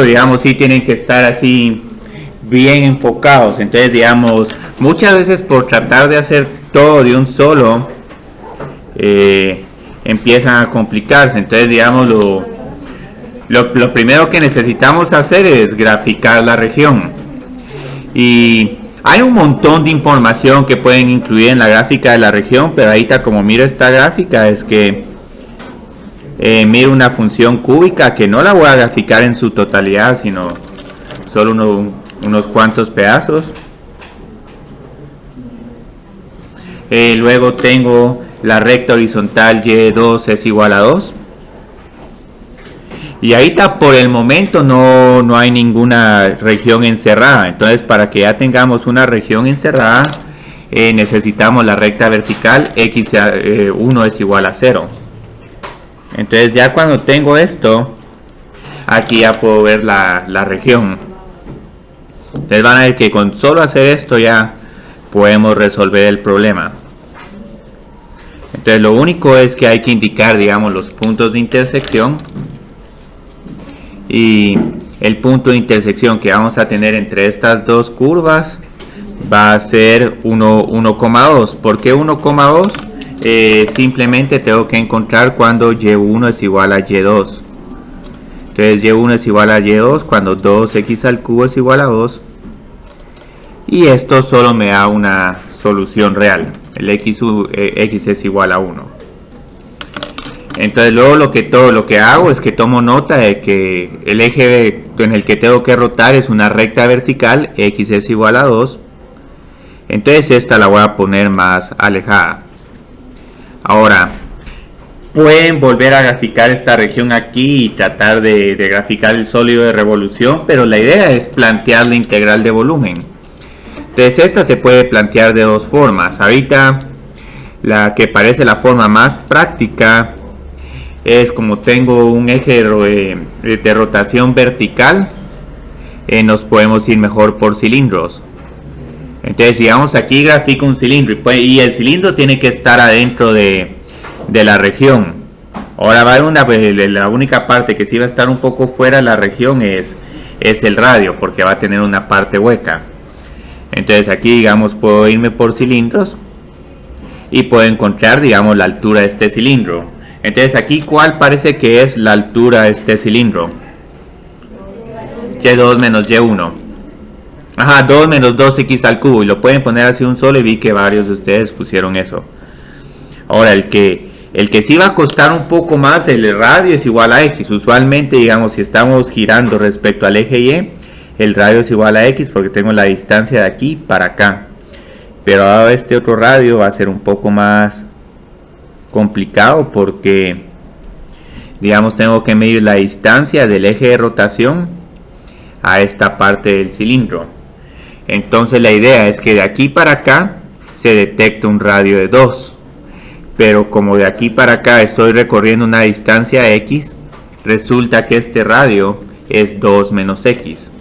punto, digamos, sí tienen que estar así bien enfocados. Entonces, digamos, muchas veces por tratar de hacer todo de un solo, empiezan a complicarse. Entonces, digamos, lo primero que necesitamos hacer es graficar la región. Y hay un montón de información que pueden incluir en la gráfica de la región, pero ahorita como miro esta gráfica es que miro una función cúbica que no la voy a graficar en su totalidad, sino solo unos cuantos pedazos. Luego tengo la recta horizontal y2 es igual a 2. Y ahorita por el momento no hay ninguna región encerrada. Entonces, para que ya tengamos una región encerrada, necesitamos la recta vertical x1 es igual a 0. Entonces, ya cuando tengo esto, aquí ya puedo ver la región. Entonces van a ver que con solo hacer esto ya podemos resolver el problema. Entonces lo único es que hay que indicar, digamos, los puntos de intersección. Y el punto de intersección que vamos a tener entre estas dos curvas va a ser 1,2. ¿Por qué 1,2? Simplemente tengo que encontrar cuando y1 es igual a y2. Entonces y1 es igual a y2 cuando 2x al cubo es igual a 2. Y esto solo me da una solución real. El x es igual a 1. Entonces luego lo que hago es que tomo nota de que el eje en el que tengo que rotar es una recta vertical, x es igual a 2. Entonces esta la voy a poner más alejada. Ahora, pueden volver a graficar esta región aquí y tratar de graficar el sólido de revolución, pero la idea es plantear la integral de volumen. Entonces esta se puede plantear de dos formas. Ahorita la que parece la forma más práctica es como tengo un eje de rotación vertical, nos podemos ir mejor por cilindros. Entonces si vamos aquí grafico un cilindro y el cilindro tiene que estar adentro de la región. Ahora va a haber la única parte que sí va a estar un poco fuera de la región es el radio, porque va a tener una parte hueca. Entonces aquí, digamos, puedo irme por cilindros y puedo encontrar, digamos, la altura de este cilindro. Entonces aquí, ¿cuál parece que es la altura de este cilindro? Y2 menos Y1. Ajá, 2 menos 2x al cubo. Y lo pueden poner así un solo y vi que varios de ustedes pusieron eso. Ahora, el que sí va a costar un poco más, el radio es igual a x. Usualmente, digamos, si estamos girando respecto al eje Y, el radio es igual a x porque tengo la distancia de aquí para acá. Pero ahora este otro radio va a ser un poco más complicado porque, digamos, tengo que medir la distancia del eje de rotación a esta parte del cilindro. Entonces la idea es que de aquí para acá se detecta un radio de 2, pero como de aquí para acá estoy recorriendo una distancia x, resulta que este radio es 2 menos x.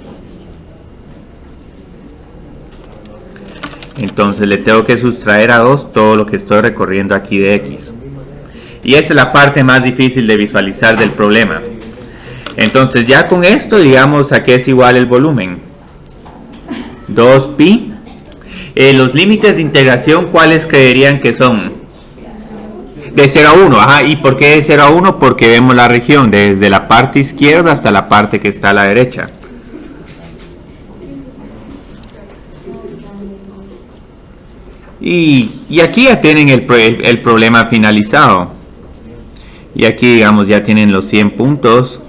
Entonces le tengo que sustraer a 2 todo lo que estoy recorriendo aquí de x. Y esa es la parte más difícil de visualizar del problema. Entonces ya con esto, digamos, a qué es igual el volumen. 2pi. Los límites de integración, ¿cuáles creerían que son? De 0 a 1. Ajá. ¿Y por qué de 0 a 1? Porque vemos la región desde la parte izquierda hasta la parte que está a la derecha. Y aquí ya tienen el problema finalizado. Y aquí, digamos, ya tienen los 100 puntos.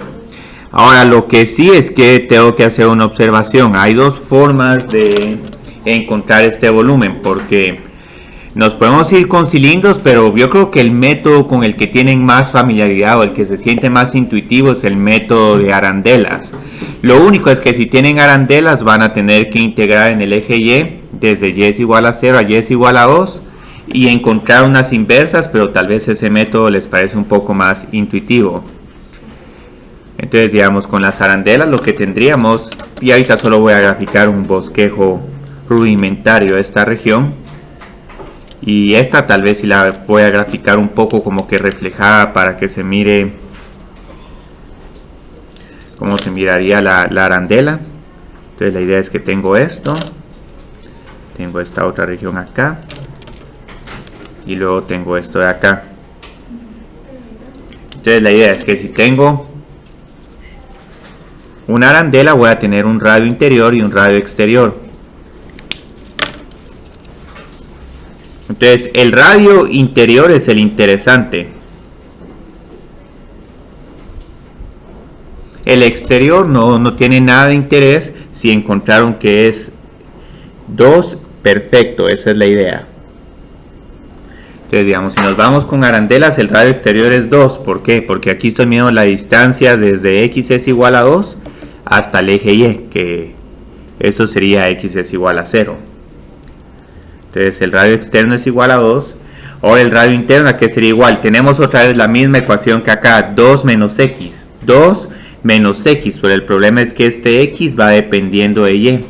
Ahora, lo que sí es que tengo que hacer una observación. Hay dos formas de encontrar este volumen, porque nos podemos ir con cilindros, pero yo creo que el método con el que tienen más familiaridad o el que se siente más intuitivo es el método de arandelas. Lo único es que si tienen arandelas van a tener que integrar en el eje Y, desde Y es igual a 0 a Y es igual a 2, y encontrar unas inversas, pero tal vez ese método les parece un poco más intuitivo. Entonces, digamos, con las arandelas lo que tendríamos, y ahorita solo voy a graficar un bosquejo rudimentario de esta región, y esta tal vez si la voy a graficar un poco como que reflejada para que se mire cómo se miraría la arandela. Entonces la idea es que tengo esto, tengo esta otra región acá, y luego tengo esto de acá. Entonces la idea es que si tengo una arandela, voy a tener un radio interior y un radio exterior. Entonces el radio interior es el interesante. El exterior no tiene nada de interés. Si encontraron que es 2, perfecto, esa es la idea. Entonces digamos, si nos vamos con arandelas, el radio exterior es 2. ¿Por qué? Porque aquí estoy midiendo la distancia desde x es igual a 2 hasta el eje y, que eso sería x es igual a 0. Entonces el radio externo es igual a 2. Ahora el radio interno, ¿a qué sería igual? Tenemos otra vez la misma ecuación que acá, 2 menos x. 2 menos x, pero el problema es que este x va dependiendo de y.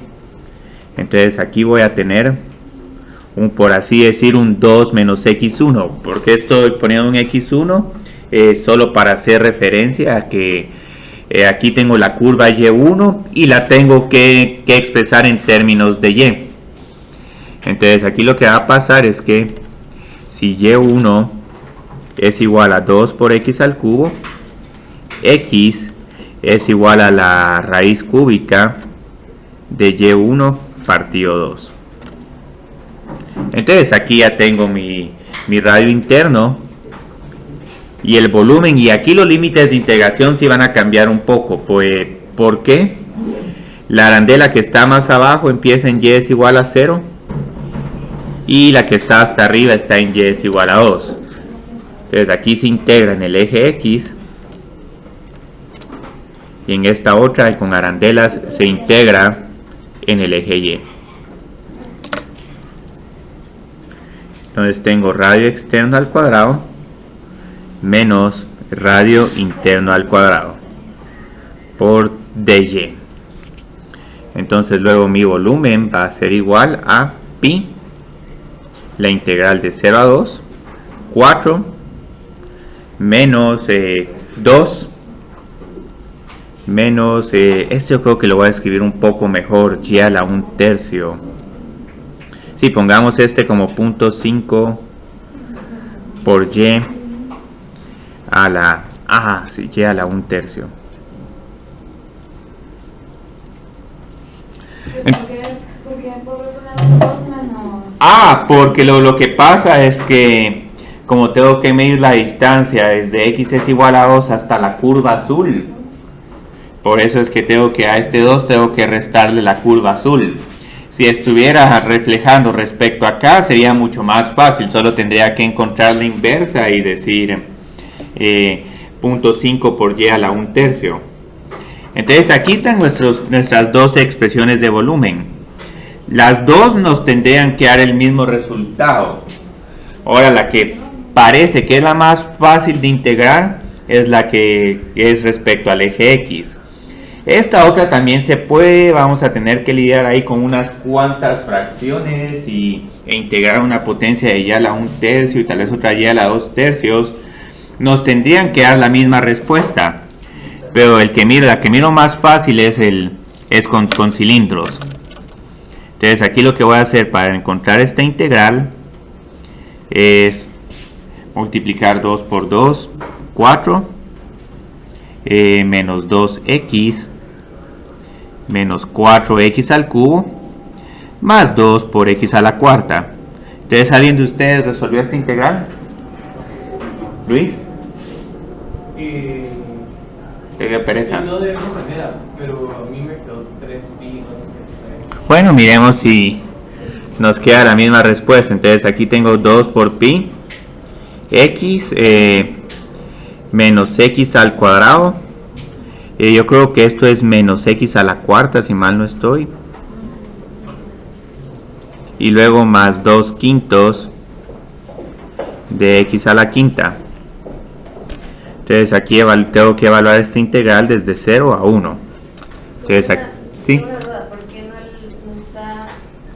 Entonces aquí voy a tener por así decir un 2 menos x1. ¿Por qué estoy poniendo un x1? Solo para hacer referencia a que aquí tengo la curva y1 y la tengo que expresar en términos de y. Entonces aquí lo que va a pasar es que si y1 es igual a 2 por x al cubo, x es igual a la raíz cúbica de y1 partido 2. Entonces aquí ya tengo mi radio interno y el volumen, y aquí los límites de integración sí van a cambiar un poco. Pues, ¿por qué? La arandela que está más abajo empieza en y es igual a 0 y la que está hasta arriba está en y es igual a 2. Entonces aquí se integra en el eje x, y en esta otra con arandelas se integra en el eje y. Entonces tengo radio externo al cuadrado menos radio interno al cuadrado por dy. Entonces luego mi volumen va a ser igual a pi, la integral de 0 a 2, 4 menos 2 menos, este yo creo que lo voy a escribir un poco mejor, y a la 1/3. Si pongamos este como 0.5 por y a la, y a la 1/3. Porque lo que pasa es que como tengo que medir la distancia desde x es igual a 2 hasta la curva azul, por eso es que tengo que a este 2 tengo que restarle la curva azul. Si estuviera reflejando respecto a acá sería mucho más fácil, solo tendría que encontrar la inversa y decir 0.5 por y a la 1/3. Entonces aquí están nuestras dos expresiones de volumen. Las dos nos tendrían que dar el mismo resultado. Ahora la que parece que es la más fácil de integrar es la que es respecto al eje x. Esta otra también se puede, vamos a tener que lidiar ahí con unas cuantas fracciones e integrar una potencia de y a la 1/3 y tal vez otra y a la 2/3. Nos tendrían que dar la misma respuesta, pero la que miro más fácil es con cilindros. Entonces aquí lo que voy a hacer para encontrar esta integral es multiplicar 2 por 2, 4, menos 2x menos 4x al cubo más 2 por x a la cuarta. Entonces, ¿alguien de ustedes resolvió esta integral? ¿Luis? ¿Te dio pereza? No de esa manera, pero a mí me quedó 3pi, no sé si está. Bueno, miremos si nos queda la misma respuesta. Entonces aquí tengo 2 por pi x menos x al cuadrado. Yo creo que esto es menos x a la cuarta, si mal no estoy. Y luego más 2/5 de x a la quinta. Entonces aquí tengo que evaluar esta integral desde 0 a 1. Entonces aquí, ¿sí? ¿Por qué no está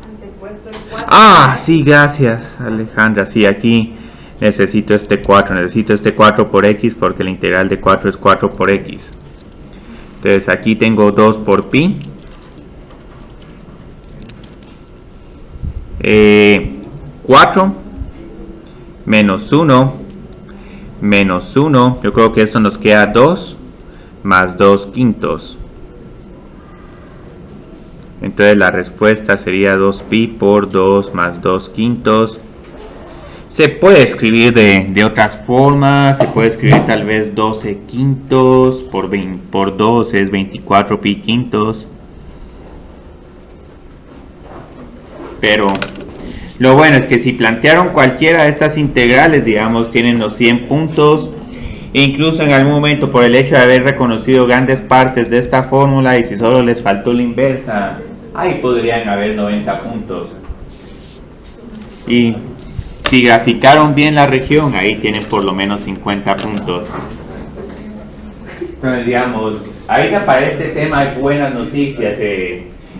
antepuesto el 4? Sí, gracias Alejandra. Sí, aquí necesito este 4 por x porque la integral de 4 es 4 por x. Entonces aquí tengo 2 por pi. 4 menos 1 menos 1. Yo creo que esto nos queda 2 más 2 quintos. Entonces la respuesta sería 2pi por 2 más 2 quintos. Se puede escribir de otras formas. Se puede escribir tal vez 12 quintos por 2 es 24 pi quintos. Pero lo bueno es que si plantearon cualquiera de estas integrales, digamos, tienen los 100 puntos. E incluso en algún momento, por el hecho de haber reconocido grandes partes de esta fórmula, y si solo les faltó la inversa, ahí podrían haber 90 puntos. Y si graficaron bien la región, ahí tienen por lo menos 50 puntos. Entonces, digamos, ahorita para este tema hay buenas noticias.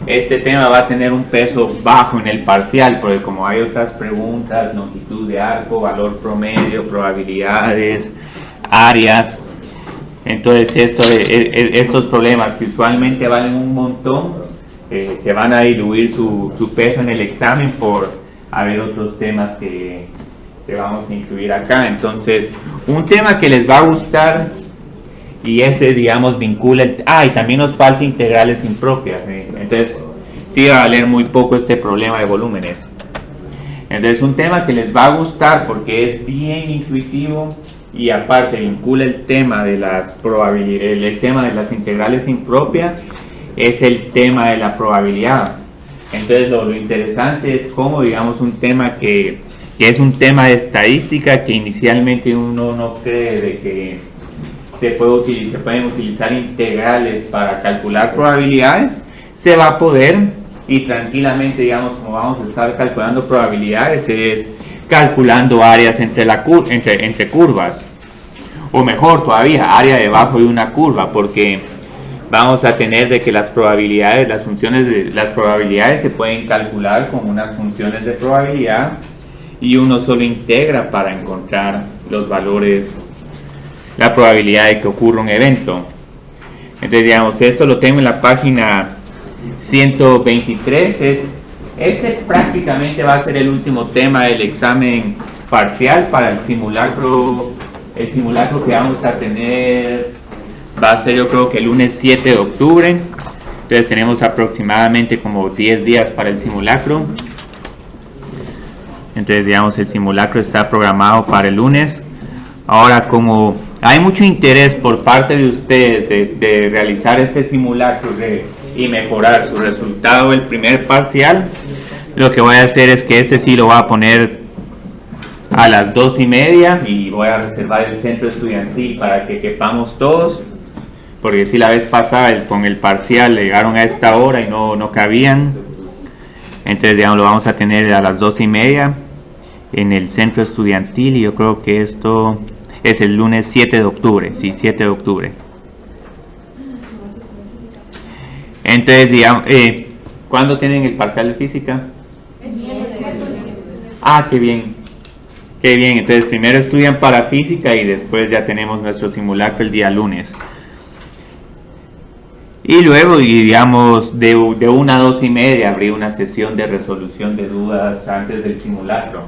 Este tema va a tener un peso bajo en el parcial, porque como hay otras preguntas, longitud de arco, valor promedio, probabilidades, áreas, entonces estos problemas que usualmente valen un montón, se van a diluir su peso en el examen por haber otros temas que vamos a incluir acá. Entonces, un tema que les va a gustar, y ese, digamos, vincula y también nos falta integrales impropias, entonces sí va a valer muy poco este problema de volúmenes. Entonces, un tema que les va a gustar porque es bien intuitivo y aparte vincula el tema de las probabilidades, el tema de las integrales impropias, es el tema de la probabilidad. Entonces, lo interesante es cómo, digamos, un tema que es un tema de estadística, que inicialmente uno no cree de que se pueden utilizar integrales para calcular probabilidades, se va a poder, y tranquilamente, digamos, como vamos a estar calculando probabilidades, es calculando áreas entre curvas, o mejor todavía, área debajo de una curva, porque vamos a tener de que las probabilidades, las probabilidades se pueden calcular con unas funciones de probabilidad, y uno solo integra para encontrar los valores, la probabilidad de que ocurra un evento. Entonces, digamos, esto lo tengo en la página 123. Este prácticamente va a ser el último tema del examen parcial para el simulacro. El simulacro que vamos a tener va a ser, yo creo que el lunes 7 de octubre. Entonces tenemos aproximadamente como 10 días para el simulacro. Entonces, digamos, el simulacro está programado para el lunes. Ahora, como hay mucho interés por parte de ustedes de realizar este simulacro y mejorar su resultado del primer parcial, lo que voy a hacer es que este sí lo voy a poner a las 2:30 y voy a reservar el centro estudiantil para que quepamos todos, porque si la vez pasada con el parcial llegaron a esta hora y no cabían. Entonces, digamos, lo vamos a tener a las 2:30 en el centro estudiantil, y yo creo que esto es el lunes 7 de octubre, sí, 7 de octubre. Entonces, digamos, ¿cuándo tienen el parcial de física? Ah, qué bien, qué bien. Entonces, primero estudian para física y después ya tenemos nuestro simulacro el día lunes. Y luego, digamos, de 1 a 2:30 habría una sesión de resolución de dudas antes del simulacro.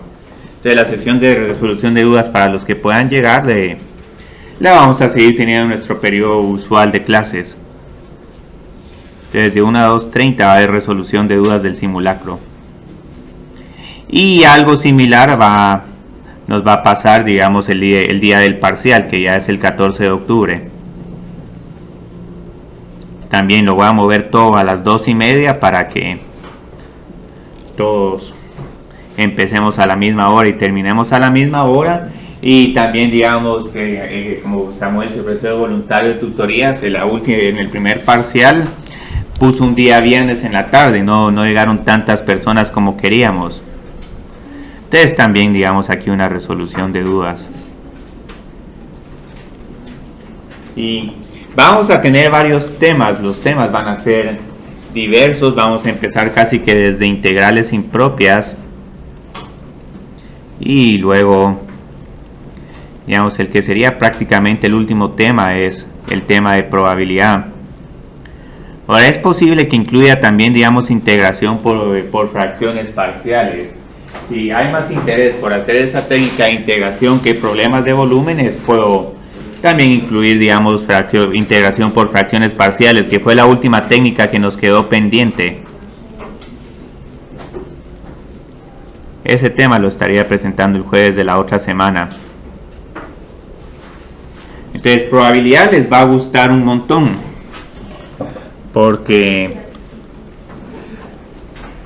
Entonces, la sesión de resolución de dudas, para los que puedan llegar, la vamos a seguir teniendo en nuestro periodo usual de clases. Entonces, de 1 a 2:30 va a haber resolución de dudas del simulacro. Y algo similar nos va a pasar, digamos, el día del parcial, que ya es el 14 de octubre. También lo voy a mover todo a las 2:30 para que todos empecemos a la misma hora y terminemos a la misma hora. Y también, digamos, como Samuel se ofreció voluntario de tutorías, en el primer parcial puso un día viernes en la tarde, no llegaron tantas personas como queríamos. Entonces también, digamos, aquí una resolución de dudas. Y vamos a tener varios temas. Los temas van a ser diversos. Vamos a empezar casi que desde integrales impropias, y luego, digamos, el que sería prácticamente el último tema es el tema de probabilidad. Ahora es posible que incluya también, digamos, integración por fracciones parciales. Si hay más interés por hacer esa técnica de integración que problemas de volúmenes, puedo también incluir, digamos, integración por fracciones parciales, que fue la última técnica que nos quedó pendiente. Ese tema lo estaría presentando el jueves de la otra semana. Entonces, probabilidad les va a gustar un montón, porque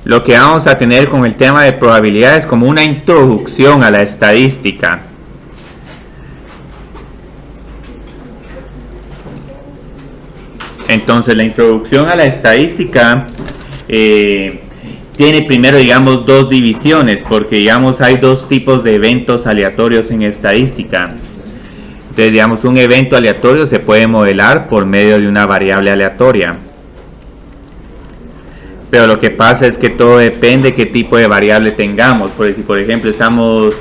lo que vamos a tener con el tema de probabilidad es como una introducción a la estadística. Entonces, la introducción a la estadística tiene primero, digamos, dos divisiones, porque, digamos, hay dos tipos de eventos aleatorios en estadística. Entonces, digamos, un evento aleatorio se puede modelar por medio de una variable aleatoria. Pero lo que pasa es que todo depende de qué tipo de variable tengamos. Porque si, por ejemplo, estamos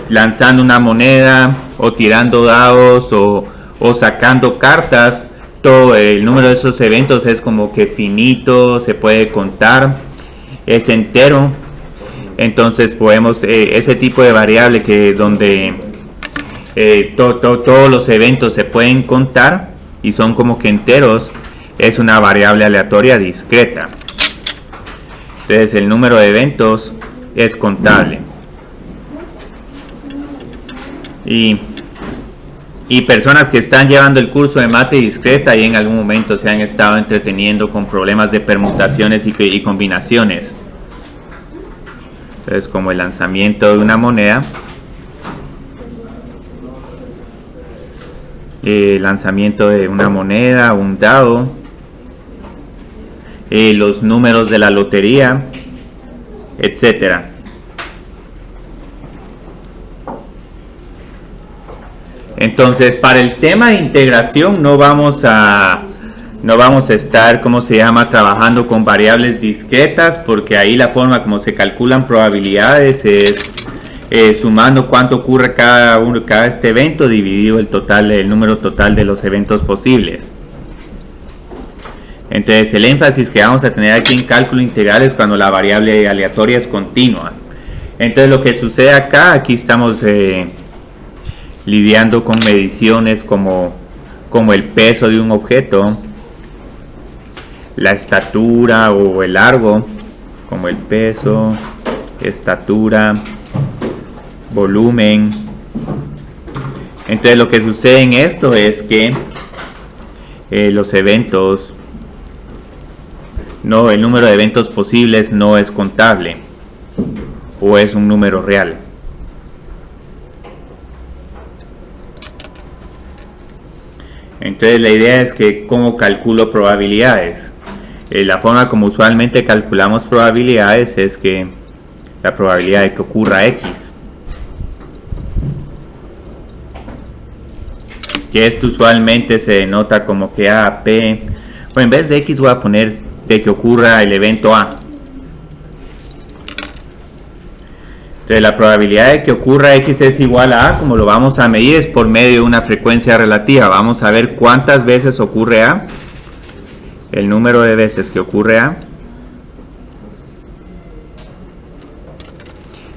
lanzando una moneda o tirando dados o sacando cartas, todo el número de esos eventos es como que finito, se puede contar, es entero. Entonces podemos, ese tipo de variable que donde todos los eventos se pueden contar y son como que enteros, es una variable aleatoria discreta. Entonces el número de eventos es contable. Y personas que están llevando el curso de mate discreta y en algún momento se han estado entreteniendo con problemas de permutaciones y combinaciones. Entonces, como el lanzamiento de una moneda, lanzamiento de una moneda, un dado, los números de la lotería, etcétera. Entonces, para el tema de integración no vamos a estar, ¿cómo se llama?, trabajando con variables discretas, porque ahí la forma como se calculan probabilidades es sumando cuánto ocurre cada este evento dividido el número total de los eventos posibles. Entonces, el énfasis que vamos a tener aquí en cálculo integral es cuando la variable aleatoria es continua. Entonces, lo que sucede acá, aquí estamos lidiando con mediciones como el peso de un objeto, la estatura o el largo, como el peso, estatura, volumen. Entonces lo que sucede en esto es que los eventos, el número de eventos posibles no es contable o es un número real. Entonces la idea es que cómo calculo probabilidades. La forma como usualmente calculamos probabilidades es que la probabilidad de que ocurra X, que esto usualmente se denota como que A, P, bueno, en vez de X voy a poner de que ocurra el evento A. Entonces la probabilidad de que ocurra X es igual a A, como lo vamos a medir, es por medio de una frecuencia relativa. Vamos a ver cuántas veces ocurre A, el número de veces que ocurre A,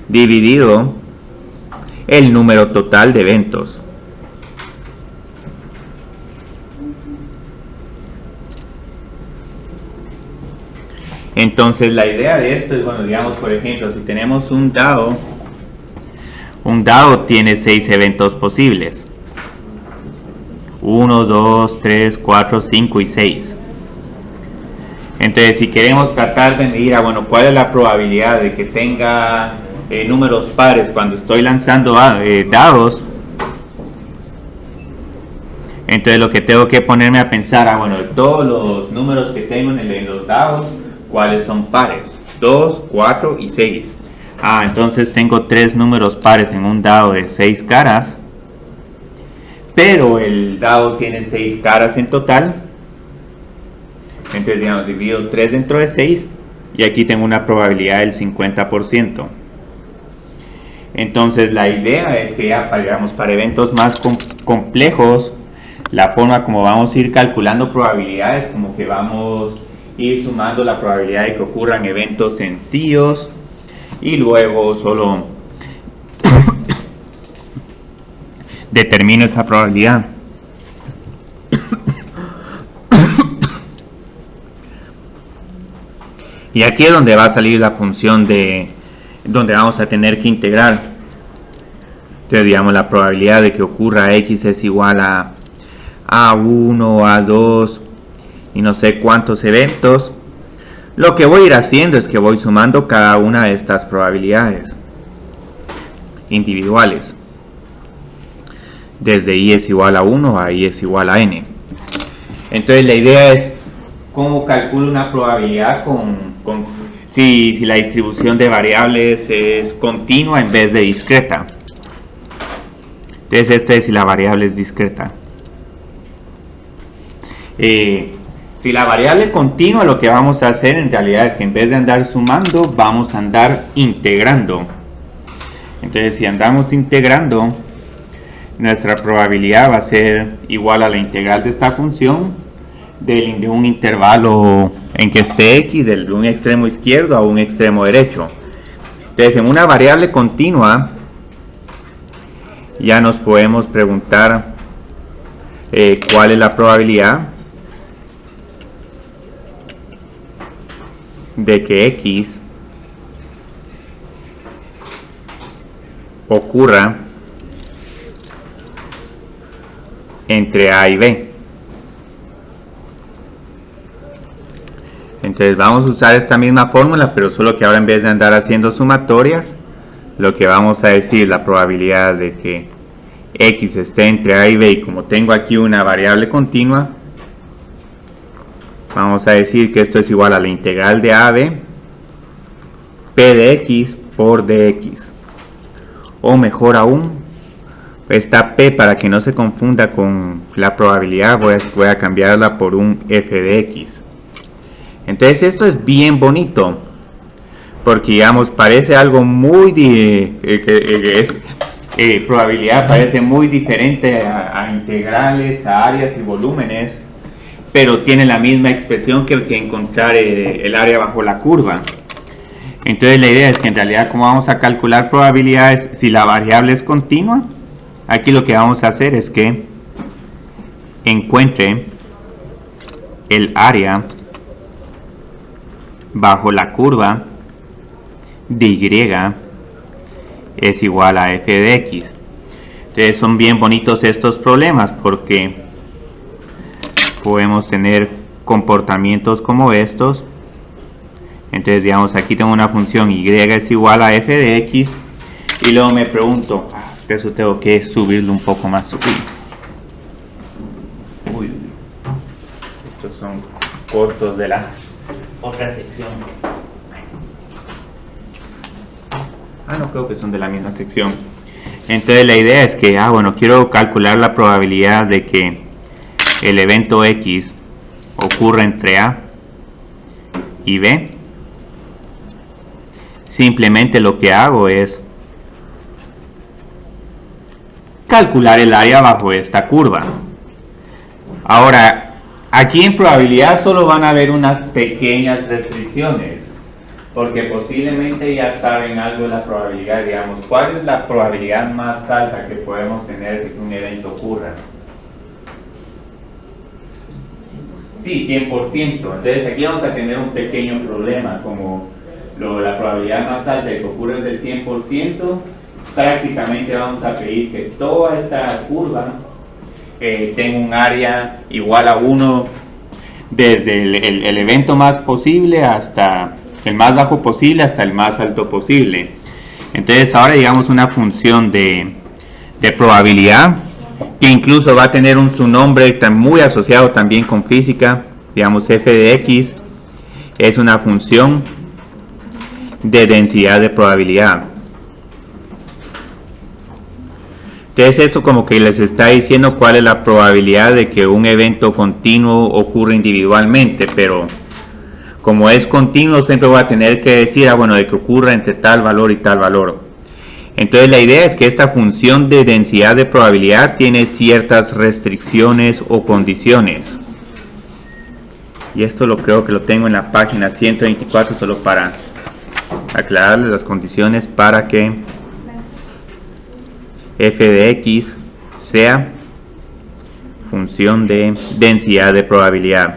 dividido el número total de eventos. Entonces la idea de esto es, bueno, digamos, por ejemplo, si tenemos un dado tiene 6 eventos posibles. 1, 2, 3, 4, 5 y 6. Entonces, si queremos tratar de medir, bueno, ¿cuál es la probabilidad de que tenga números pares cuando estoy lanzando dados? Entonces lo que tengo que ponerme a pensar, bueno, de todos los números que tengo en los dados, ¿cuáles son pares? 2, 4 y 6. Entonces tengo 3 números pares en un dado de 6 caras, pero el dado tiene 6 caras en total. Entonces, digamos, divido 3 dentro de 6 y aquí tengo una probabilidad del 50%. Entonces la idea es que ya, digamos, para eventos más complejos la forma como vamos a ir calculando probabilidades, como que vamos a ir sumando la probabilidad de que ocurran eventos sencillos y luego solo determino esa probabilidad. Y aquí es donde va a salir la función de donde vamos a tener que integrar. Entonces, digamos, la probabilidad de que ocurra x es igual a A1, A2 y no sé cuántos eventos. Lo que voy a ir haciendo es que voy sumando cada una de estas probabilidades individuales. Desde i es igual a 1 a i es igual a n. Entonces la idea es cómo calculo una probabilidad si la distribución de variables es continua en vez de discreta. Entonces esto es si la variable es discreta. Si la variable es continua, lo que vamos a hacer en realidad es que en vez de andar sumando, vamos a andar integrando. Entonces si andamos integrando, nuestra probabilidad va a ser igual a la integral de esta función de un intervalo en que esté x de un extremo izquierdo a un extremo derecho. Entonces en una variable continua ya nos podemos preguntar cuál es la probabilidad de que x ocurra entre a y b. Entonces vamos a usar esta misma fórmula, pero solo que ahora en vez de andar haciendo sumatorias, lo que vamos a decir, la probabilidad de que x esté entre a y b, y como tengo aquí una variable continua, vamos a decir que esto es igual a la integral de a a b, p de x por dx. O mejor aún, esta p, para que no se confunda con la probabilidad, voy a cambiarla por un f de x. Entonces esto es bien bonito, porque digamos parece algo muy probabilidad parece muy diferente a integrales, a áreas y volúmenes, pero tiene la misma expresión que encontrar el área bajo la curva. Entonces la idea es que en realidad, como vamos a calcular probabilidades si la variable es continua, aquí lo que vamos a hacer es que encuentre el área bajo la curva de y es igual a f de x. Entonces son bien bonitos estos problemas porque podemos tener comportamientos como estos. Entonces digamos, aquí tengo una función y es igual a f de x y luego me pregunto, eso tengo que subirlo un poco más. Uy, estos son cortos de la otra sección. No creo que son de la misma sección. Entonces la idea es que, bueno, quiero calcular la probabilidad de que el evento x ocurra entre a y b. Simplemente lo que hago es calcular el área bajo esta curva. Ahora, aquí en probabilidad solo van a haber unas pequeñas restricciones, porque posiblemente ya saben algo de la probabilidad. Digamos, ¿cuál es la probabilidad más alta que podemos tener de que un evento ocurra? Sí, 100%. Entonces aquí vamos a tener un pequeño problema, como la probabilidad más alta de que ocurra es del 100%, prácticamente vamos a pedir que toda esta curva tenga un área igual a 1 desde el evento más posible hasta el más bajo posible hasta el más alto posible. Entonces ahora digamos una función de probabilidad que incluso va a tener su nombre muy asociado también con física. Digamos, f de x es una función de densidad de probabilidad. Entonces esto como que les está diciendo cuál es la probabilidad de que un evento continuo ocurra individualmente, pero como es continuo siempre voy a tener que decir, bueno, de que ocurra entre tal valor y tal valor. Entonces la idea es que esta función de densidad de probabilidad tiene ciertas restricciones o condiciones. Y esto lo creo que lo tengo en la página 124 solo para aclararles las condiciones para que f de x sea función de densidad de probabilidad.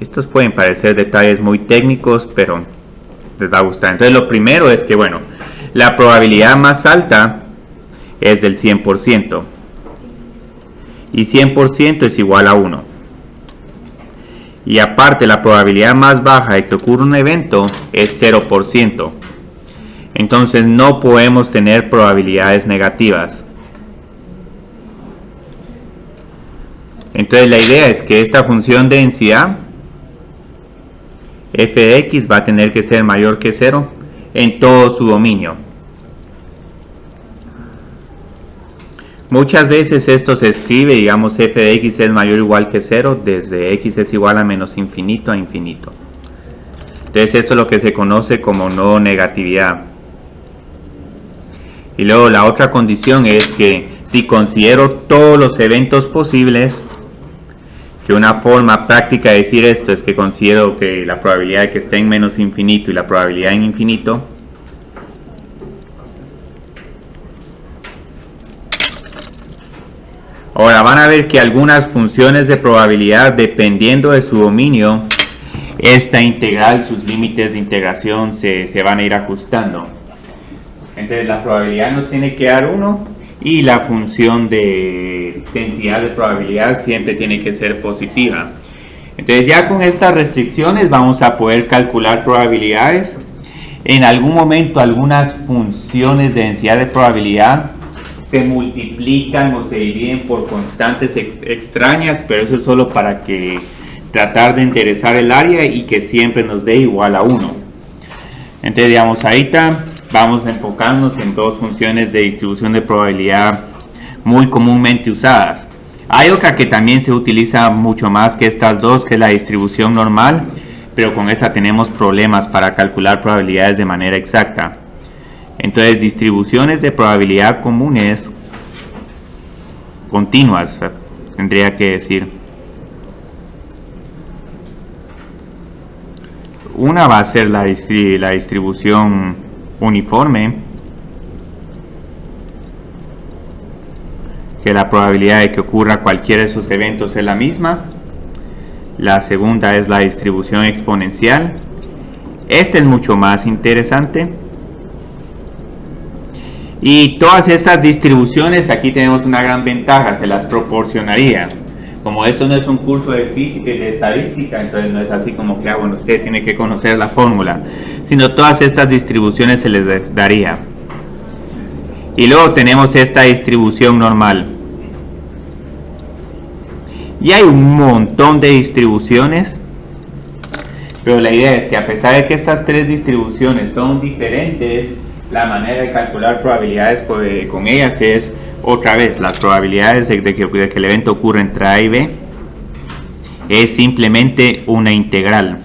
Estos pueden parecer detalles muy técnicos, pero les va a gustar. Entonces lo primero es que, bueno, la probabilidad más alta es del 100%. Y 100% es igual a 1. Y aparte, la probabilidad más baja de que ocurra un evento es 0%. Entonces no podemos tener probabilidades negativas. Entonces la idea es que esta función de densidad f de x va a tener que ser mayor que 0 en todo su dominio. Muchas veces esto se escribe, digamos, f de x es mayor o igual que 0 desde x es igual a menos infinito a infinito. Entonces esto es lo que se conoce como no negatividad. Y luego la otra condición es que si considero todos los eventos posibles, que una forma práctica de decir esto es que considero que la probabilidad de que esté en menos infinito y la probabilidad en infinito, ahora van a ver que algunas funciones de probabilidad, dependiendo de su dominio, esta integral, sus límites de integración se van a ir ajustando. Entonces la probabilidad nos tiene que dar 1 y la función de densidad de probabilidad siempre tiene que ser positiva. Entonces ya con estas restricciones vamos a poder calcular probabilidades. En algún momento algunas funciones de densidad de probabilidad se multiplican o se dividen por constantes extrañas, pero eso es solo para que tratar de enderezar el área y que siempre nos dé igual a 1. Entonces digamos ahorita vamos a enfocarnos en dos funciones de distribución de probabilidad muy comúnmente usadas. Hay otra que también se utiliza mucho más que estas dos, que es la distribución normal, pero con esa tenemos problemas para calcular probabilidades de manera exacta. Entonces distribuciones de probabilidad comunes continuas, tendría que decir. Una va a ser la distribución uniforme, que la probabilidad de que ocurra cualquiera de esos eventos es la misma. La segunda es la distribución exponencial. Esta es mucho más interesante. Y todas estas distribuciones, aquí tenemos una gran ventaja, se las proporcionaría. Como esto no es un curso de física y de estadística, entonces no es así como que, bueno, usted tiene que conocer la fórmula, sino todas estas distribuciones se les daría. Y luego tenemos esta distribución normal. Y hay un montón de distribuciones, pero la idea es que a pesar de que estas tres distribuciones son diferentes, la manera de calcular probabilidades con ellas es, otra vez, las probabilidades de que el evento ocurra entre A y B es simplemente una integral.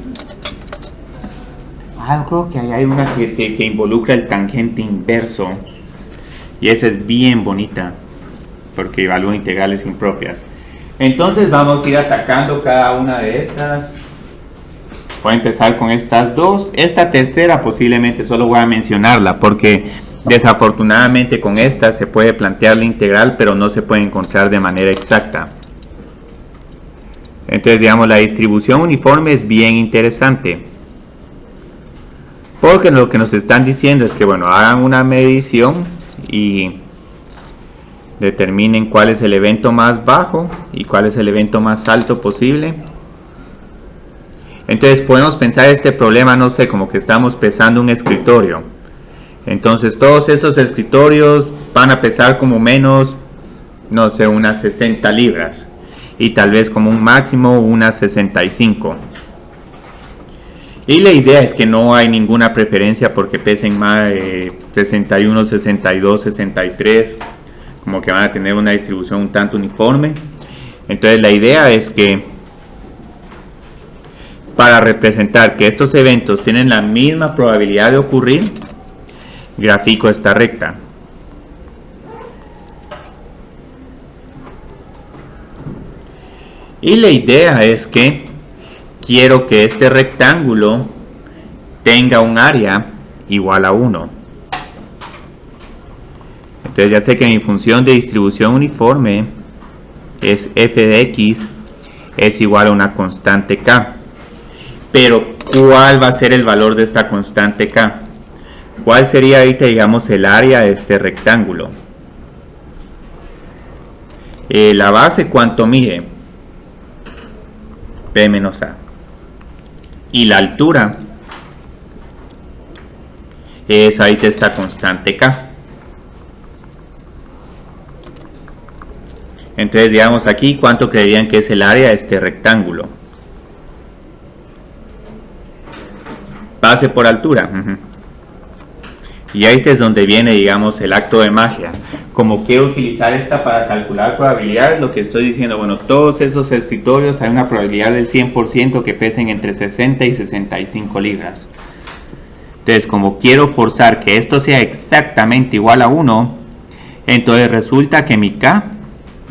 Creo que hay una que involucra el tangente inverso, y esa es bien bonita porque evalúa integrales impropias. Entonces vamos a ir atacando cada una de estas. Voy a empezar con estas dos. Esta tercera posiblemente solo voy a mencionarla porque desafortunadamente con esta se puede plantear la integral, pero no se puede encontrar de manera exacta. Entonces digamos, la distribución uniforme es bien interesante, porque lo que nos están diciendo es que, bueno, hagan una medición y determinen cuál es el evento más bajo y cuál es el evento más alto posible. Entonces podemos pensar este problema, no sé, como que estamos pesando un escritorio. Entonces todos esos escritorios van a pesar como menos, no sé, unas 60 libras. Y tal vez como un máximo unas 65. Y la idea es que no hay ninguna preferencia porque pesen más de 61, 62, 63. Como que van a tener una distribución un tanto uniforme. Entonces la idea es que para representar que estos eventos tienen la misma probabilidad de ocurrir, grafico esta recta. Y la idea es que quiero que este rectángulo tenga un área igual a 1. Entonces ya sé que mi función de distribución uniforme es f de x es igual a una constante k. Pero ¿cuál va a ser el valor de esta constante k? ¿Cuál sería ahorita, digamos, el área de este rectángulo? La base, ¿cuánto mide? P menos A. Y la altura es ahorita esta constante k. Entonces, digamos aquí, ¿cuánto creerían que es el área de este rectángulo? Base por altura. Y ahí es donde viene, digamos, el acto de magia. Como quiero utilizar esta para calcular probabilidades, lo que estoy diciendo, bueno, todos esos escritorios hay una probabilidad del 100% que pesen entre 60 y 65 libras. Entonces, como quiero forzar que esto sea exactamente igual a 1, entonces resulta que mi k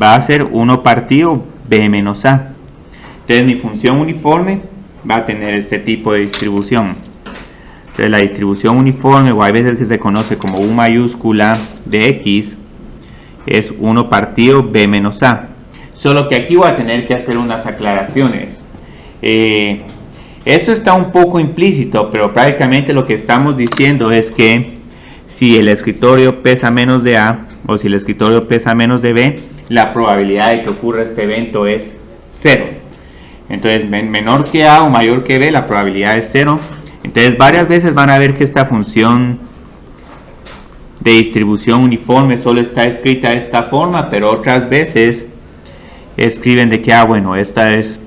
va a ser 1 partido b menos a. Entonces mi función uniforme va a tener este tipo de distribución. Entonces la distribución uniforme, o hay veces que se conoce como U mayúscula de x, es 1 partido b menos a. Solo que aquí voy a tener que hacer unas aclaraciones. Esto está un poco implícito, pero prácticamente lo que estamos diciendo es que si el escritorio pesa menos de a, o si el escritorio pesa menos de b, la probabilidad de que ocurra este evento es 0. Entonces, menor que a o mayor que b, la probabilidad es 0. Entonces, varias veces van a ver que esta función de distribución uniforme solo está escrita de esta forma, pero otras veces escriben de que, bueno, esta es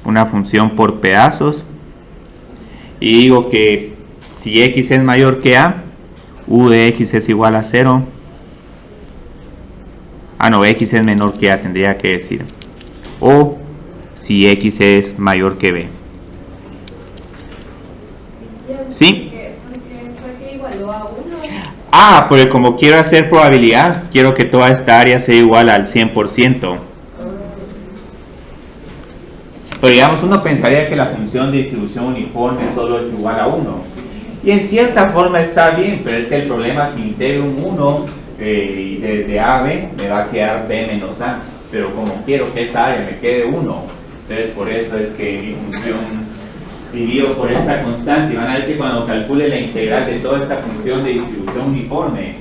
una función por pedazos. Y digo que si x es mayor que a, u de x es igual a 0. No, x es menor que a, tendría que decir. O si x es mayor que b. ¿Sí? ¿Por qué igualó a 1? Porque como quiero hacer probabilidad, quiero que toda esta área sea igual al 100%. Pero digamos, uno pensaría que la función de distribución uniforme solo es igual a 1. Y en cierta forma está bien, pero es que el problema si integro un 1 y desde a a b me va a quedar b menos a. Pero como quiero que esa área me quede 1, entonces por eso es que mi función dividido por esta constante, y van a ver que cuando calcule la integral de toda esta función de distribución uniforme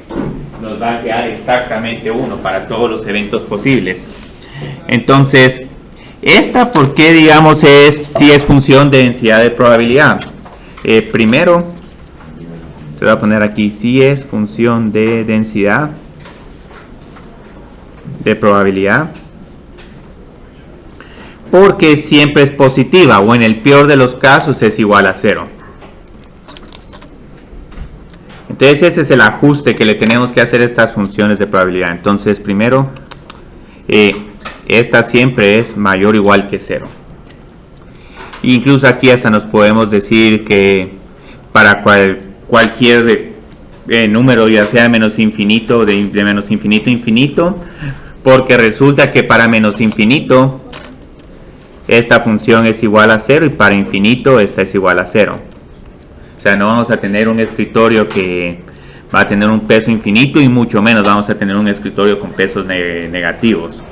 nos va a quedar exactamente 1 para todos los eventos posibles. Entonces, esta, ¿por qué digamos si es función de densidad de probabilidad? Primero, te voy a poner aquí, si es función de densidad de probabilidad, porque siempre es positiva, o en el peor de los casos es igual a 0. Entonces ese es el ajuste que le tenemos que hacer a estas funciones de probabilidad. Entonces primero, esta siempre es mayor o igual que 0. Incluso aquí hasta nos podemos decir que para cualquier número, ya sea de menos infinito, de menos infinito a infinito, porque resulta que para menos infinito esta función es igual a 0 y para infinito esta es igual a 0. O sea, no vamos a tener un escritorio que va a tener un peso infinito y mucho menos vamos a tener un escritorio con pesos negativos.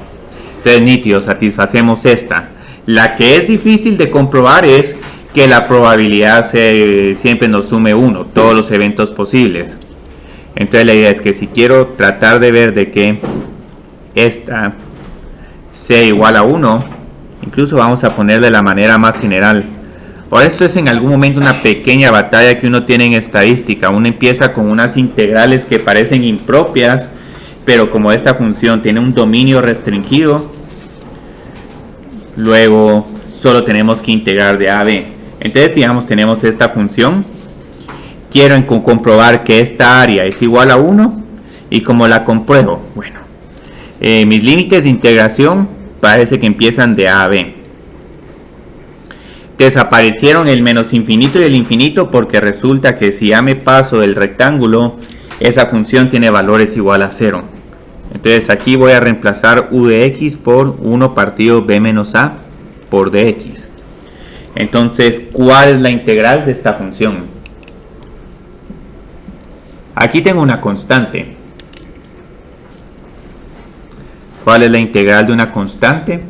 Entonces, nítido, satisfacemos esta. La que es difícil de comprobar es que la probabilidad siempre nos sume 1, todos los eventos posibles. Entonces la idea es que si quiero tratar de ver de que esta sea igual a 1, incluso vamos a poner de la manera más general. Ahora esto es en algún momento una pequeña batalla que uno tiene en estadística. Uno empieza con unas integrales que parecen impropias, pero como esta función tiene un dominio restringido, luego solo tenemos que integrar de a a b. Entonces digamos tenemos esta función, quiero comprobar que esta área es igual a 1, y como la compruebo, bueno, mis límites de integración parece que empiezan de a a b. desaparecieron el menos infinito y el infinito, porque resulta que si ya me paso del rectángulo, esa función tiene valores igual a 0. Entonces aquí voy a reemplazar u de x por 1 partido b menos a por dx. Entonces, ¿cuál es la integral de esta función? Aquí tengo una constante. ¿Cuál es la integral de una constante?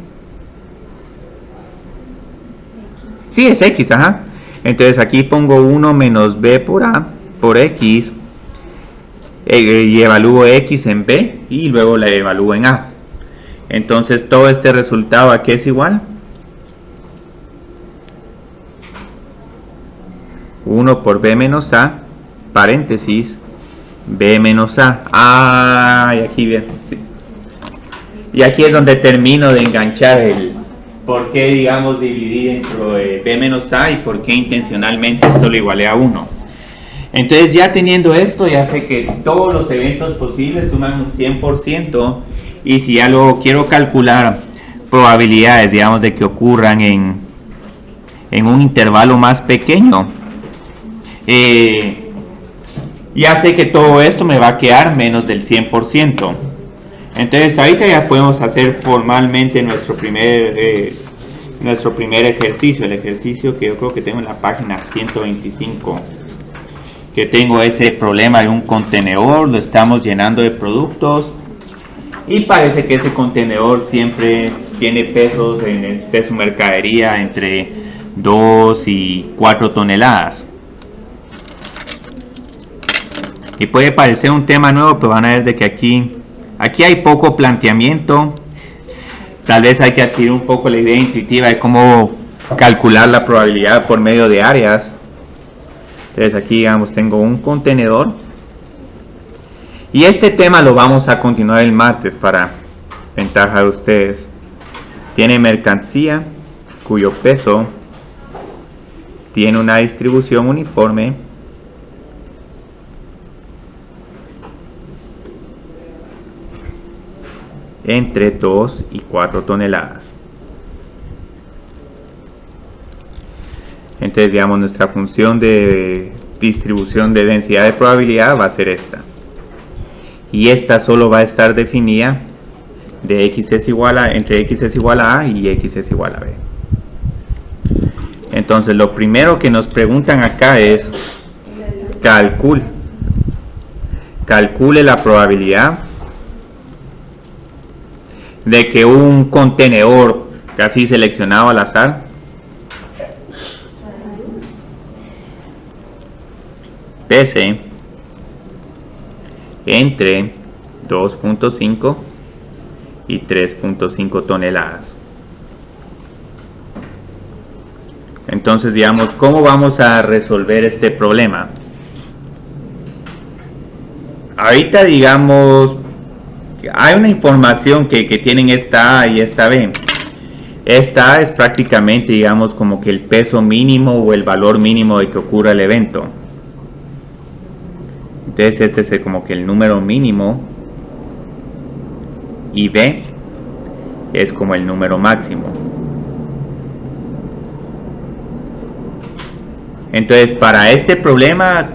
Sí, es x, ajá. Entonces aquí pongo 1 menos b por a por x y evalúo x en b y luego la evalúo en a. Entonces todo este resultado, ¿a qué es igual? 1 por b menos a, paréntesis, b menos a. Ah, y aquí bien. Sí. Y aquí es donde termino de enganchar el por qué, digamos, dividí dentro de b menos a y por qué intencionalmente esto lo igualé a 1. Entonces ya teniendo esto, ya sé que todos los eventos posibles suman un 100%, y si ya luego quiero calcular probabilidades, digamos, de que ocurran en un intervalo más pequeño, ya sé que todo esto me va a quedar menos del 100%. Entonces ahorita ya podemos hacer formalmente nuestro primer ejercicio, el ejercicio que yo creo que tengo en la página 125, que tengo ese problema de un contenedor, lo estamos llenando de productos y parece que ese contenedor siempre tiene pesos de su mercadería entre 2 y 4 toneladas. Y puede parecer un tema nuevo, pero van a ver de que aquí hay poco planteamiento. Tal vez hay que adquirir un poco la idea intuitiva de cómo calcular la probabilidad por medio de áreas. Entonces aquí, digamos, tengo un contenedor. Y este tema lo vamos a continuar el martes para ventaja de ustedes. Tiene mercancía cuyo peso tiene una distribución uniforme entre 2 y 4 toneladas. Entonces, digamos, nuestra función de distribución de densidad de probabilidad va a ser esta. Y esta solo va a estar definida de x es igual a, entre x es igual a y x es igual a b. Entonces, lo primero que nos preguntan acá es calcule la probabilidad de que un contenedor casi seleccionado al azar pese entre 2.5 y 3.5 toneladas. Entonces, digamos, ¿cómo vamos a resolver este problema? Ahorita, digamos, hay una información que tienen esta A y esta B. Esta A es prácticamente, digamos, como que el peso mínimo o el valor mínimo de que ocurra el evento. Entonces este es como que el número mínimo y B es como el número máximo. Entonces, para este problema,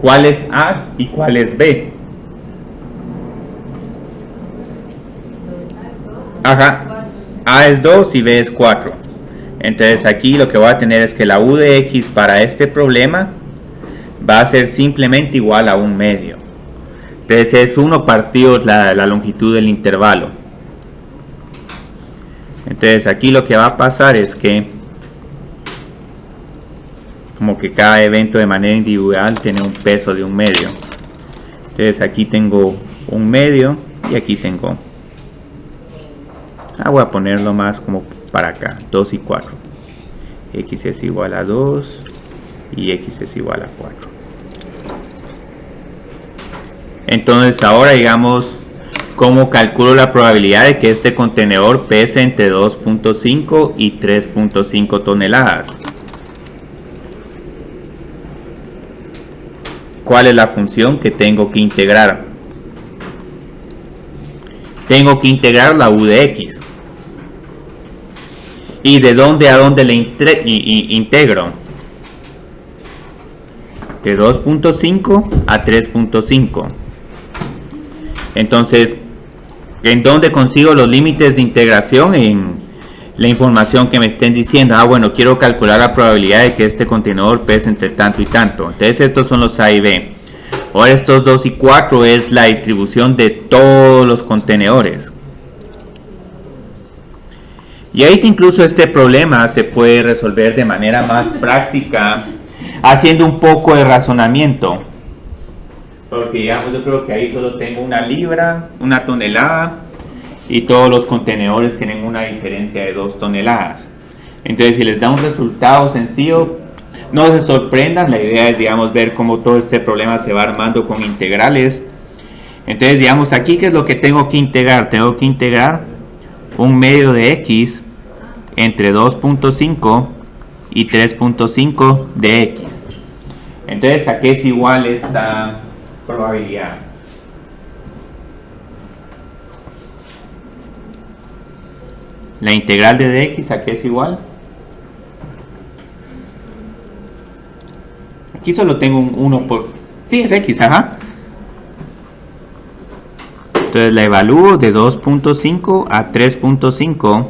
¿cuál es A y cuál es B? Ajá, A es 2 y B es 4. Entonces aquí lo que voy a tener es que la U de X para este problema va a ser simplemente igual a 1 medio. Entonces es 1 partido la longitud del intervalo. Entonces aquí lo que va a pasar es que como que cada evento de manera individual tiene un peso de 1 medio. Entonces aquí tengo 1 medio y aquí tengo, voy a ponerlo más como para acá, 2 y 4. X es igual a 2 y X es igual a 4. Entonces ahora, digamos, ¿cómo calculo la probabilidad de que este contenedor pese entre 2.5 y 3.5 toneladas? ¿Cuál es la función que tengo que integrar? Tengo que integrar la U de X. ¿Y de dónde a dónde le integro? De 2.5 a 3.5. Entonces, ¿en dónde consigo los límites de integración? En la información que me estén diciendo. Bueno, quiero calcular la probabilidad de que este contenedor pese entre tanto y tanto. Entonces estos son los A y B. Ahora estos 2 y 4 es la distribución de todos los contenedores. Y ahí incluso este problema se puede resolver de manera más práctica, haciendo un poco de razonamiento. Porque digamos, yo creo que ahí solo tengo una libra, una tonelada, y todos los contenedores tienen una diferencia de 2 toneladas. Entonces, si les da un resultado sencillo, no se sorprendan. La idea es, digamos, ver cómo todo este problema se va armando con integrales. Entonces, digamos, aquí, ¿qué es lo que tengo que integrar? Tengo que integrar un medio de x entre 2.5 y 3.5 de x. Entonces, ¿a qué es igual esta probabilidad? La integral de dx, ¿a qué es igual? Aquí solo tengo un 1 por... Sí, es x, ajá. Entonces la evalúo de 2.5 a 3.5.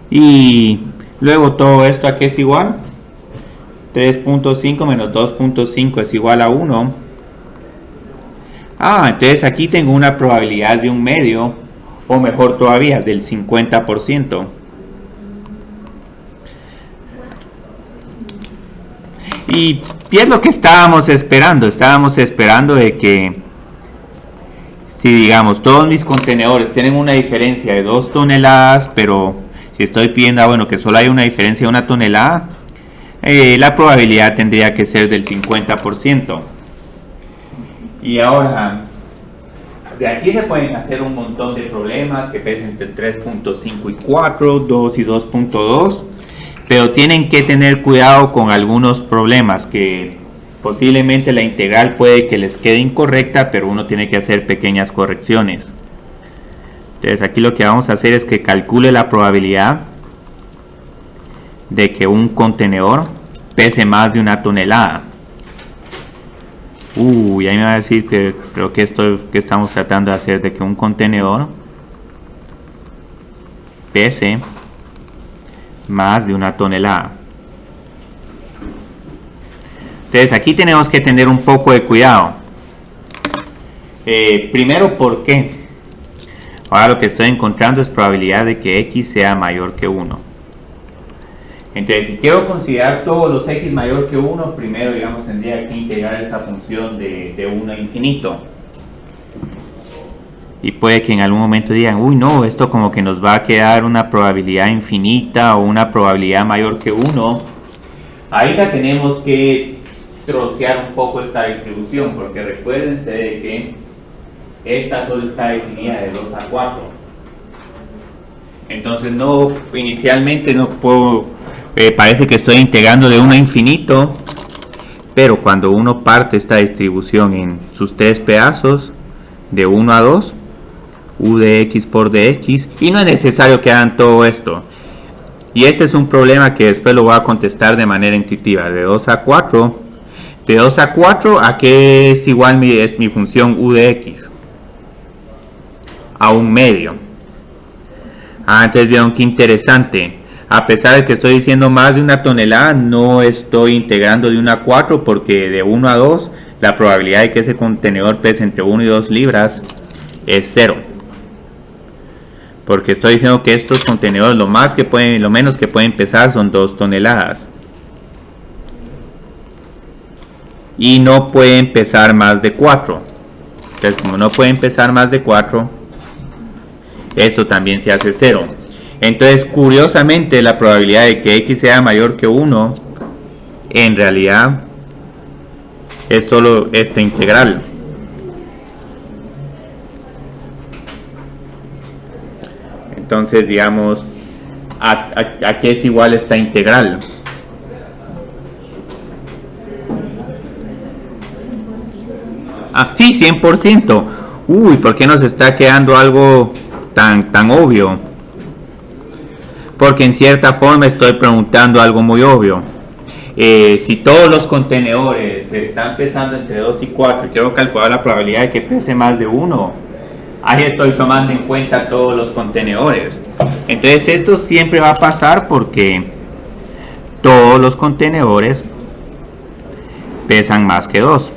Y luego todo esto, ¿a qué es igual? 3.5 menos 2.5 es igual a 1. Entonces aquí tengo una probabilidad de un medio, o mejor todavía, del 50%. Y es lo que estábamos esperando. Estábamos esperando de que, si digamos, todos mis contenedores tienen una diferencia de 2 toneladas, pero si estoy pidiendo, bueno, que solo hay una diferencia de 1 tonelada, la probabilidad tendría que ser del 50%. Y ahora, de aquí se pueden hacer un montón de problemas que pesen entre 3.5 y 4, 2 y 2.2, pero tienen que tener cuidado con algunos problemas que posiblemente la integral puede que les quede incorrecta, pero uno tiene que hacer pequeñas correcciones. Entonces aquí lo que vamos a hacer es que calcule la probabilidad de que un contenedor pese más de 1 tonelada. Y ahí me va a decir que creo que esto que estamos tratando de hacer, de que un contenedor pese más de 1 tonelada. Entonces aquí tenemos que tener un poco de cuidado. Primero, ¿por qué? Ahora lo que estoy encontrando es probabilidad de que x sea mayor que 1. Entonces, si quiero considerar todos los x mayor que 1, primero, digamos, tendría que integrar esa función de 1 a infinito. Y puede que en algún momento digan, no, esto como que nos va a quedar una probabilidad infinita o una probabilidad mayor que 1. Ahí la tenemos que trocear un poco esta distribución, porque recuérdense de que esta solo está definida de 2 a 4. Entonces inicialmente no puedo, parece que estoy integrando de 1 a infinito, pero cuando uno parte esta distribución en sus 3 pedazos, de 1 a 2, u de x por dx, y no es necesario que hagan todo esto. Y este es un problema que después lo voy a contestar de manera intuitiva. De 2 a 4, de 2 a 4, ¿a qué es igual es mi función u de x? A un medio. Entonces vieron qué interesante. A pesar de que estoy diciendo más de 1 tonelada, no estoy integrando de 1 a 4, porque de 1 a 2 la probabilidad de que ese contenedor pese entre 1 y 2 libras es 0. Porque estoy diciendo que estos contenedores lo menos que pueden pesar son 2 toneladas. Y no pueden pesar más de 4. Entonces, como no pueden pesar más de 4, eso también se hace 0. Entonces, curiosamente, la probabilidad de que x sea mayor que 1, en realidad, es solo esta integral. Entonces, digamos, ¿a qué es igual esta integral? Sí, 100%. ¿Por qué nos está quedando algo tan obvio? porque en cierta forma estoy preguntando algo muy obvio. Si todos los contenedores están pesando entre 2 y 4 y quiero calcular la probabilidad de que pese más de 1, ahí estoy tomando en cuenta todos los contenedores. Entonces esto siempre va a pasar porque todos los contenedores pesan más que 2.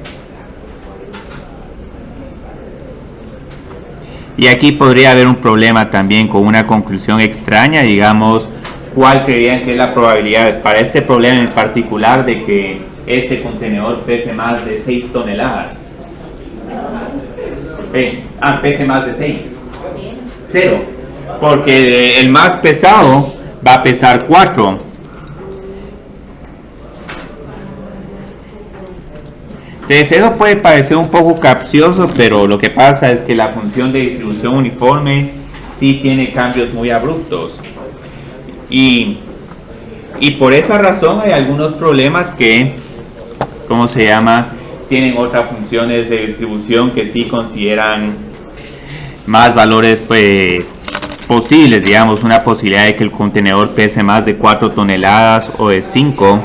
Y aquí podría haber un problema también con una conclusión extraña, digamos, ¿cuál creerían que es la probabilidad para este problema en particular de que este contenedor pese más de 6 toneladas? Pese más de 6. 0. Porque el más pesado va a pesar 4. Entonces eso puede parecer un poco capcioso, pero lo que pasa es que la función de distribución uniforme sí tiene cambios muy abruptos. Y por esa razón hay algunos problemas que, ¿cómo se llama?, tienen otras funciones de distribución que sí consideran más valores posibles, digamos, una posibilidad de que el contenedor pese más de 4 toneladas o de 5.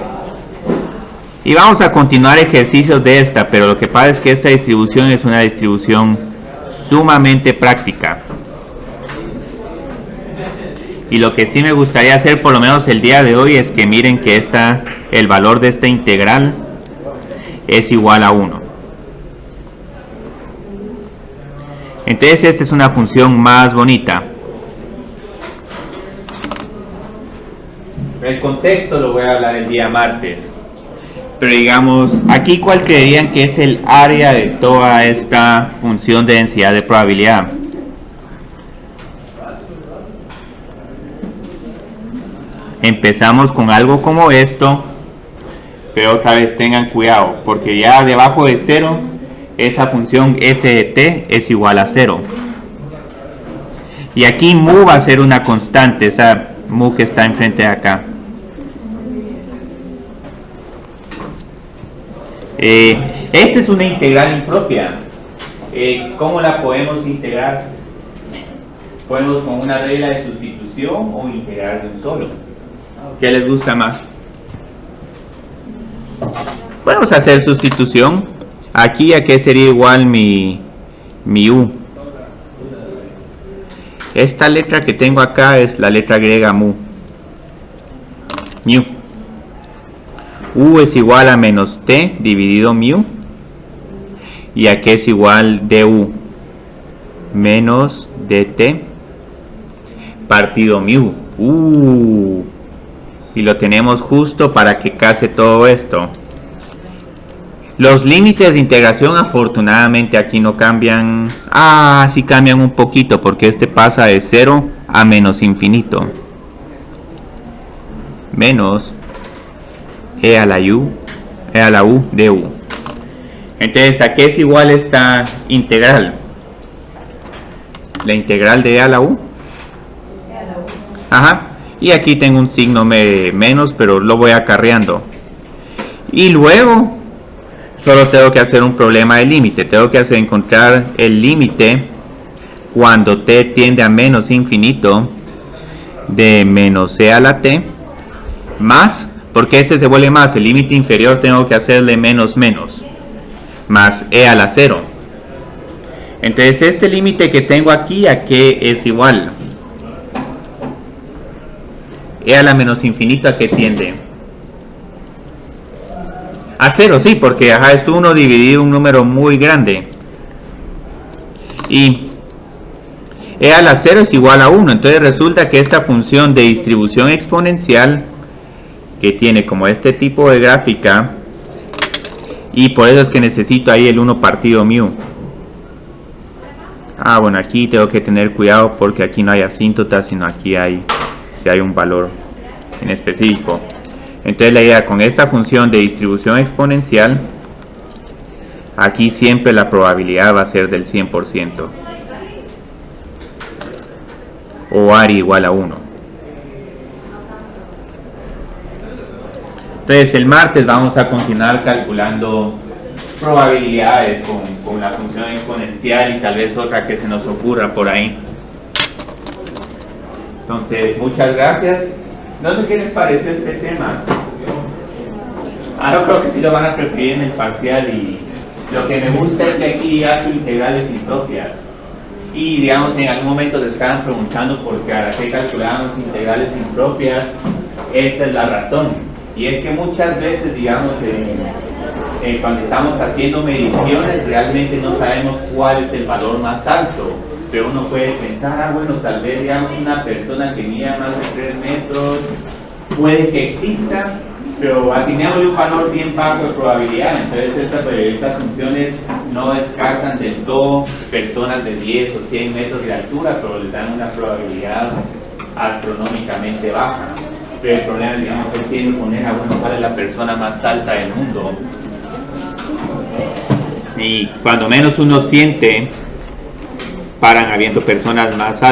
Y vamos a continuar ejercicios de esta, pero lo que pasa es que esta distribución es una distribución sumamente práctica. Y lo que sí me gustaría hacer por lo menos el día de hoy es que miren que el valor de esta integral es igual a 1. Entonces esta es una función más bonita. El contexto lo voy a hablar el día martes. Pero digamos, aquí ¿cuál creerían que es el área de toda esta función de densidad de probabilidad? Empezamos con algo como esto, pero otra vez tengan cuidado, porque ya debajo de 0, esa función f de t es igual a 0. Y aquí mu va a ser una constante, esa mu que está enfrente de acá. Esta es una integral impropia. ¿Cómo la podemos integrar? ¿Podemos con una regla de sustitución o integrar de un solo? ¿Qué les gusta más? Podemos hacer sustitución. Aquí a qué sería igual mi u. Esta letra que tengo acá es la letra griega mu. Mu. U es igual a menos t dividido mu. Y aquí es igual du menos dt partido mu. Y lo tenemos justo para que case todo esto. Los límites de integración afortunadamente aquí no cambian. Sí cambian un poquito porque este pasa de 0 a menos infinito. Menos e a la u de u. Entonces, ¿a qué es igual esta integral? La integral de e a la u. Ajá. Y aquí tengo un signo menos, pero lo voy acarreando. Y luego solo tengo que hacer un problema de límite. Tengo que encontrar el límite cuando t tiende a menos infinito de menos e a la t más, porque este se vuelve más, el límite inferior tengo que hacerle menos más e a la 0. Entonces este límite que tengo aquí, ¿a qué es igual? E a la menos infinito, ¿a qué tiende? A 0, sí, porque es 1 dividido un número muy grande. Y e a la 0 es igual a 1. Entonces resulta que esta función de distribución exponencial, que tiene como este tipo de gráfica, y por eso es que necesito ahí el 1 partido mu. Bueno, aquí tengo que tener cuidado porque aquí no hay asíntota, sino aquí hay un valor en específico. Entonces la idea con esta función de distribución exponencial, aquí siempre la probabilidad va a ser del 100%. O ARI igual a 1. Entonces el martes vamos a continuar calculando probabilidades con la función exponencial y tal vez otra que se nos ocurra por ahí. Entonces, muchas gracias. No sé qué les pareció este tema. Yo creo que sí lo van a preferir en el parcial, y lo que me gusta es que aquí hay integrales impropias. Y digamos, en algún momento se estaban preguntando por qué ahora que calculamos integrales impropias. Esta es la razón. Y es que muchas veces, digamos, cuando estamos haciendo mediciones, realmente no sabemos cuál es el valor más alto. Pero uno puede pensar, bueno, tal vez, digamos, una persona que mida más de 3 metros, puede que exista, pero asignamos un valor bien bajo de probabilidad. Entonces estas funciones no descartan del todo personas de 10 o 100 metros de altura, pero les dan una probabilidad astronómicamente baja. Pero el problema, digamos, es siempre poner a uno cuál es la persona más alta del mundo. Y cuando menos uno siente, paran habiendo personas más altas.